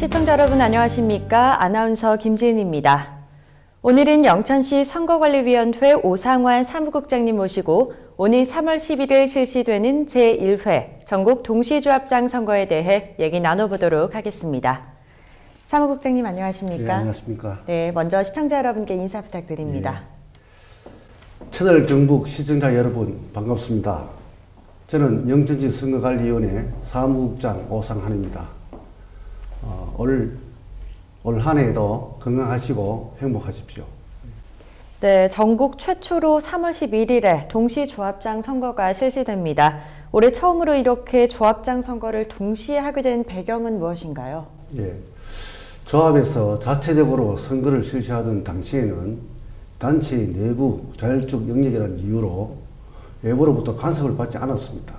시청자 여러분 안녕하십니까? 아나운서 김지은입니다. 오늘은 영천시 선거관리위원회 오상환 사무국장님 모시고 오늘 3월 11일 실시되는 제1회 전국 동시조합장 선거에 대해 얘기 나눠보도록 하겠습니다. 사무국장님 안녕하십니까? 네, 안녕하십니까? 네, 먼저 시청자 여러분께 인사 부탁드립니다. 채널 경북 시청자 여러분 반갑습니다. 저는 영천시 선거관리위원회 사무국장 오상환입니다. 올 한 해도 건강하시고 행복하십시오. 네, 전국 최초로 3월 11일에 동시조합장 선거가 실시됩니다. 올해 처음으로 이렇게 조합장 선거를 동시에 하게 된 배경은 무엇인가요? 예, 조합에서 자체적으로 선거를 실시하던 당시에는 단체 내부 자율적 영역이라는 이유로 외부로부터 간섭을 받지 않았습니다.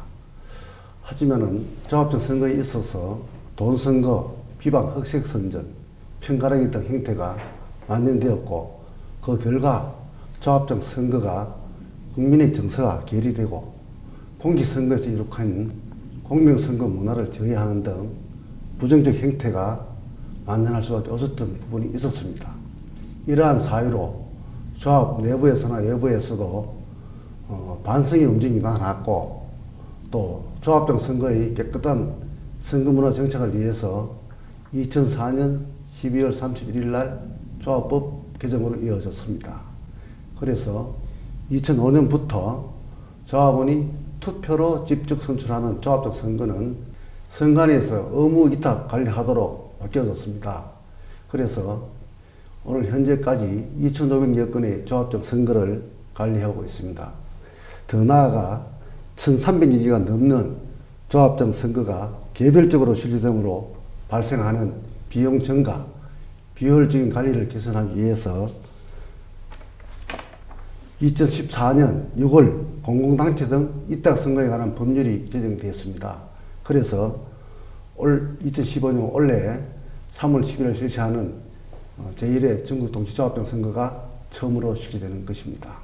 하지만은 조합장 선거에 있어서 돈선거, 비방, 흑색선전, 편가르기 등 형태가 만연되었고 그 결과 조합장 선거가 국민의 정서가 괴리되고 공직선거에서 이룩한 공명선거 문화를 저해하는 등 부정적 형태가 만연할 수밖에 없었던 부분이 있었습니다. 이러한 사유로 조합 내부에서나 외부에서도 반성의 움직임이 나타났고 또 조합장 선거의 깨끗한 선거문화 정착을 위해서 2004년 12월 31일 날 조합법 개정으로 이어졌습니다. 그래서 2005년부터 조합원이 투표로 직접 선출하는 조합장 선거는 선관위에서 의무 위탁 관리하도록 바뀌어졌습니다. 그래서 오늘 현재까지 2,500여 건의 조합장 선거를 관리하고 있습니다. 더 나아가 1,300여개가 넘는 조합장 선거가 개별적으로 실시됨으로 발생하는 비용 증가, 비효율적인 관리를 개선하기 위해서 2014년 6월 공공단체 등 이탁 선거에 관한 법률이 제정되었습니다. 그래서 올 2015년 올해 3월 11일 실시하는 제1회 전국 동시조합장 선거가 처음으로 실시되는 것입니다.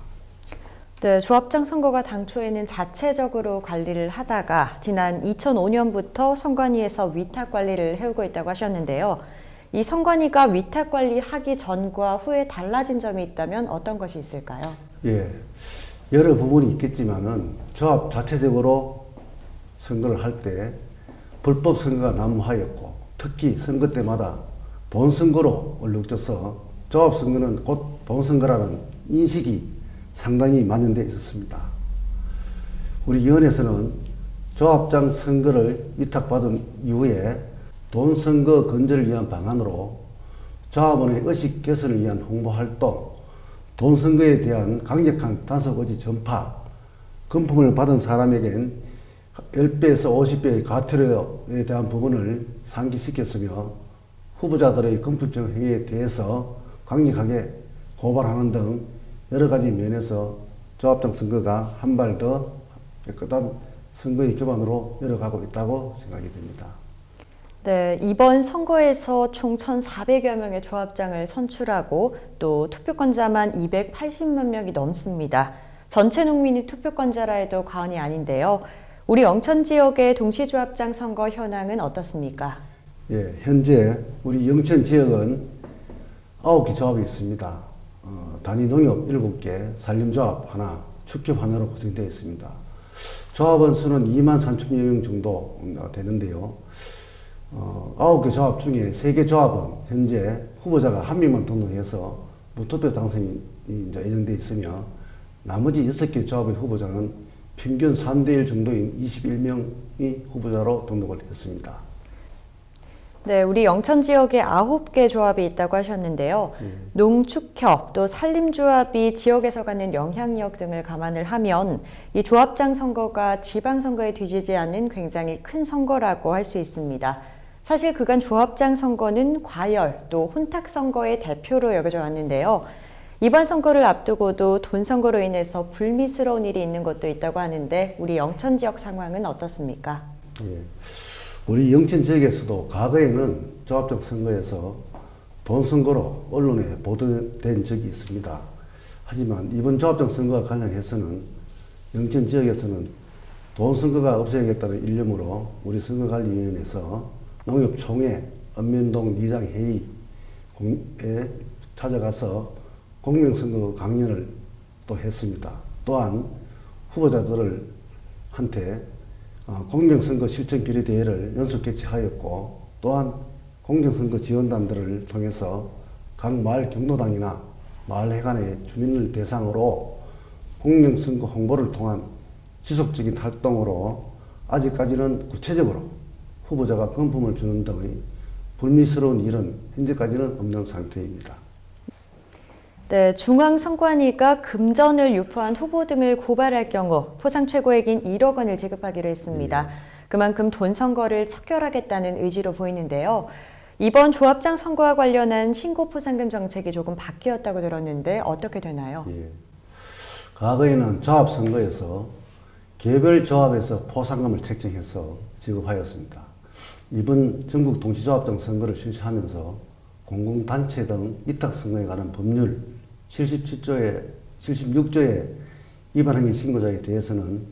네, 조합장 선거가 당초에는 자체적으로 관리를 하다가 지난 2005년부터 선관위에서 위탁 관리를 해오고 있다고 하셨는데요. 이 선관위가 위탁 관리하기 전과 후에 달라진 점이 있다면 어떤 것이 있을까요? 예, 여러 부분이 있겠지만은 조합 자체적으로 선거를 할 때 불법 선거가 난무하였고 특히 선거 때마다 돈 선거로 얼룩져서 조합 선거는 곧 돈 선거라는 인식이 상당히 만연되어 있었습니다. 우리 위원회에서는 조합장 선거를 위탁받은 이후에 돈 선거 건전을 위한 방안으로 조합원의 의식 개선을 위한 홍보활동, 돈 선거에 대한 강력한 단속 의지 전파, 금품을 받은 사람에겐 10배에서 50배의 과태료에 대한 부분을 상기시켰으며 후보자들의 금품적 행위에 대해서 강력하게 고발하는 등 여러 가지 면에서 조합장 선거가 한 발 더 깨끗한 선거의 기반으로 열어가고 있다고 생각이 됩니다. 네, 이번 선거에서 총 1,400여 명의 조합장을 선출하고 또 투표권자만 280만 명이 넘습니다. 전체 농민이 투표권자라 해도 과언이 아닌데요. 우리 영천 지역의 동시조합장 선거 현황은 어떻습니까? 예, 현재 우리 영천 지역은 9개 조합이 있습니다. 단위 농협 7개, 산림조합 하나, 축협 하나로 구성되어 있습니다. 조합원 수는 23,000여 명 정도 되는데요. 9개 조합 중에 3개 조합은 현재 후보자가 1명만 등록해서 무투표 당선이 이제 예정되어 있으며 나머지 6개 조합의 후보자는 평균 3대1 정도인 21명이 후보자로 등록을 했습니다. 네, 우리 영천 지역에 9개 조합이 있다고 하셨는데요. 농축협 또 산림조합이 지역에서 갖는 영향력 등을 감안을 하면 이 조합장 선거가 지방선거에 뒤지지 않는 굉장히 큰 선거라고 할 수 있습니다. 사실 그간 조합장 선거는 과열 또 혼탁 선거의 대표로 여겨져 왔는데요. 이번 선거를 앞두고도 돈 선거로 인해서 불미스러운 일이 있는 것도 있다고 하는데 우리 영천 지역 상황은 어떻습니까? 예. 우리 영천 지역에서도 과거에는 조합장 선거에서 돈 선거로 언론에 보도된 적이 있습니다. 하지만 이번 조합장 선거와 관련해서는 영천 지역에서는 돈 선거가 없어야겠다는 일념으로 우리 선거관리위원회에서 농협총회 읍면동 리장회의에 찾아가서 공명선거 강연을 또 했습니다. 또한 후보자들한테 공명선거 실천 결의대회를 연속 개최하였고, 또한 공정선거 지원단들을 통해서 각 마을 경로당이나 마을회관의 주민을 대상으로 공명선거 홍보를 통한 지속적인 활동으로 아직까지는 구체적으로 후보자가 금품을 주는 등의 불미스러운 일은 현재까지는 없는 상태입니다. 네, 중앙선관위가 금전을 유포한 후보 등을 고발할 경우 포상 최고액인 1억 원을 지급하기로 했습니다. 그만큼 돈 선거를 척결하겠다는 의지로 보이는데요. 이번 조합장 선거와 관련한 신고 포상금 정책이 조금 바뀌었다고 들었는데 어떻게 되나요? 예. 과거에는 조합선거에서 개별 조합에서 포상금을 책정해서 지급하였습니다. 이번 전국 동시조합장 선거를 실시하면서 공공단체 등 위탁선거에 관한 법률 76조에 위반 행위 신고자에 대해서는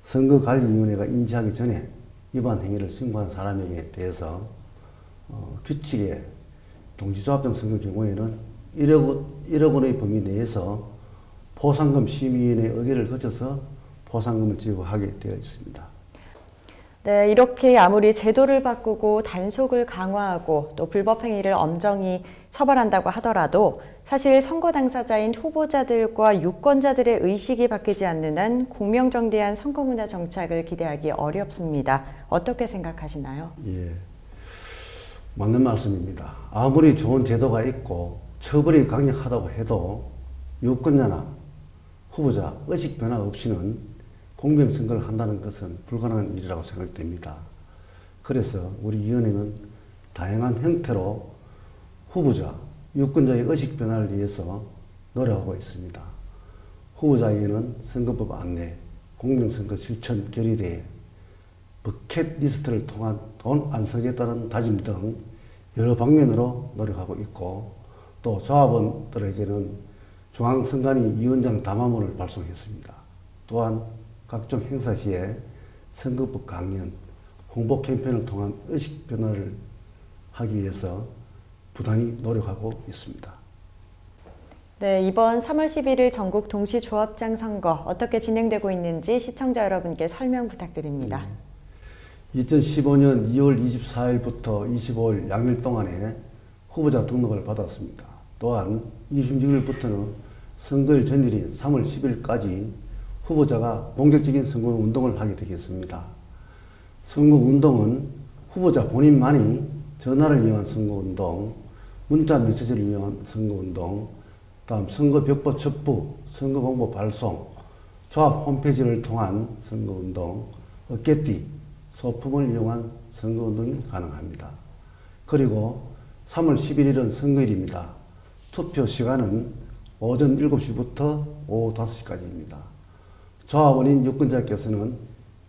선거관리위원회가 인지하기 전에 위반 행위를 신고한 사람에게 대해서 규칙에 동시조합장 선거 경우에는 1억 원의 범위 내에서 포상금 심의위원회 의결을 거쳐서 포상금을 지급하게 되어 있습니다. 네, 이렇게 아무리 제도를 바꾸고 단속을 강화하고 또 불법 행위를 엄정히 처벌한다고 하더라도 사실 선거 당사자인 후보자들과 유권자들의 의식이 바뀌지 않는 한 공명정대한 선거문화 정착을 기대하기 어렵습니다. 어떻게 생각하시나요? 예, 맞는 말씀입니다. 아무리 좋은 제도가 있고 처벌이 강력하다고 해도 유권자나 후보자 의식 변화 없이는 공명선거를 한다는 것은 불가능한 일이라고 생각됩니다. 그래서 우리 위원회는 다양한 형태로 후보자, 유권자의 의식 변화를 위해서 노력하고 있습니다. 후보자에게는 선거법 안내, 공명선거 실천 결의대회, 버킷리스트를 통한 돈 안 쓰겠다는 다짐 등 여러 방면으로 노력하고 있고, 또 조합원들에게는 중앙선관위 위원장 담화문을 발송했습니다. 또한 각종 행사 시에 선거법 강연, 홍보 캠페인을 통한 의식 변화를 하기 위해서 부단히 노력하고 있습니다. 네, 이번 3월 11일 전국 동시조합장 선거 어떻게 진행되고 있는지 시청자 여러분께 설명 부탁드립니다. 2015년 2월 24일부터 25일 양일 동안에 후보자 등록을 받았습니다. 또한 26일부터는 선거일 전일인 3월 10일까지 후보자가 본격적인 선거운동을 하게 되겠습니다. 선거운동은 후보자 본인만이 전화를 이용한 선거운동, 문자 메시지를 이용한 선거운동, 다음 선거벽보 첩부, 선거공보 발송, 조합 홈페이지를 통한 선거운동, 어깨띠, 소품을 이용한 선거운동이 가능합니다. 그리고 3월 11일은 선거일입니다. 투표 시간은 오전 7시부터 오후 5시까지입니다. 조합원인 유권자께서는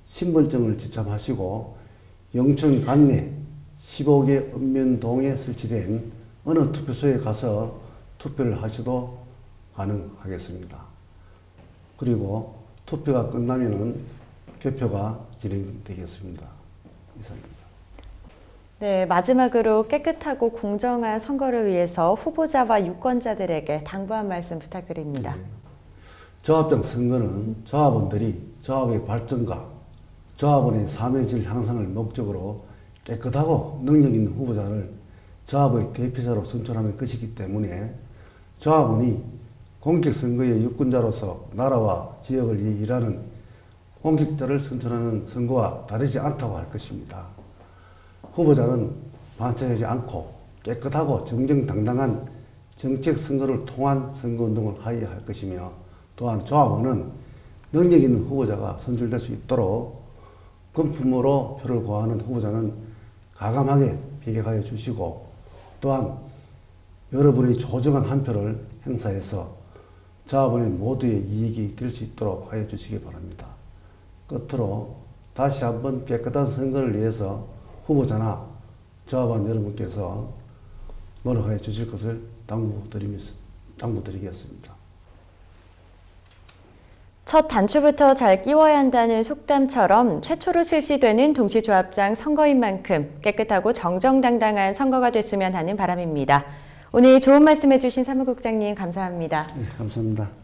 신분증을 지참하시고 영천 관내 15개 읍면동에 설치된 어느 투표소에 가서 투표를 하셔도 가능하겠습니다. 그리고 투표가 끝나면은 개표가 진행되겠습니다. 이상입니다. 네, 마지막으로 깨끗하고 공정한 선거를 위해서 후보자와 유권자들에게 당부한 말씀 부탁드립니다. 조합장 선거는 조합원들이 조합의 발전과 조합원의 삶의 질 향상을 목적으로 깨끗하고 능력 있는 후보자를 조합의 대표자로 선출하는 것이기 때문에 조합원이 공직선거의 유권자로서 나라와 지역을 위해 일하는 공직자를 선출하는 선거와 다르지 않다고 할 것입니다. 후보자는 반짝이지 않고 깨끗하고 정정당당한 정책 선거를 통한 선거운동을 하여야 할 것이며, 또한 조합원은 능력 있는 후보자가 선출될 수 있도록 금품으로 표를 구하는 후보자는 가감하게 비격하여 주시고, 또한 여러분의 소중한 한 표를 행사해서 조합원의 모두의 이익이 될 수 있도록 하여 주시기 바랍니다. 끝으로 다시 한번 깨끗한 선거를 위해서 후보자나 조합원 여러분께서 노력하여 주실 것을 당부드리겠습니다. 첫 단추부터 잘 끼워야 한다는 속담처럼 최초로 실시되는 동시조합장 선거인 만큼 깨끗하고 정정당당한 선거가 됐으면 하는 바람입니다. 오늘 좋은 말씀 해주신 사무국장님 감사합니다. 네, 감사합니다.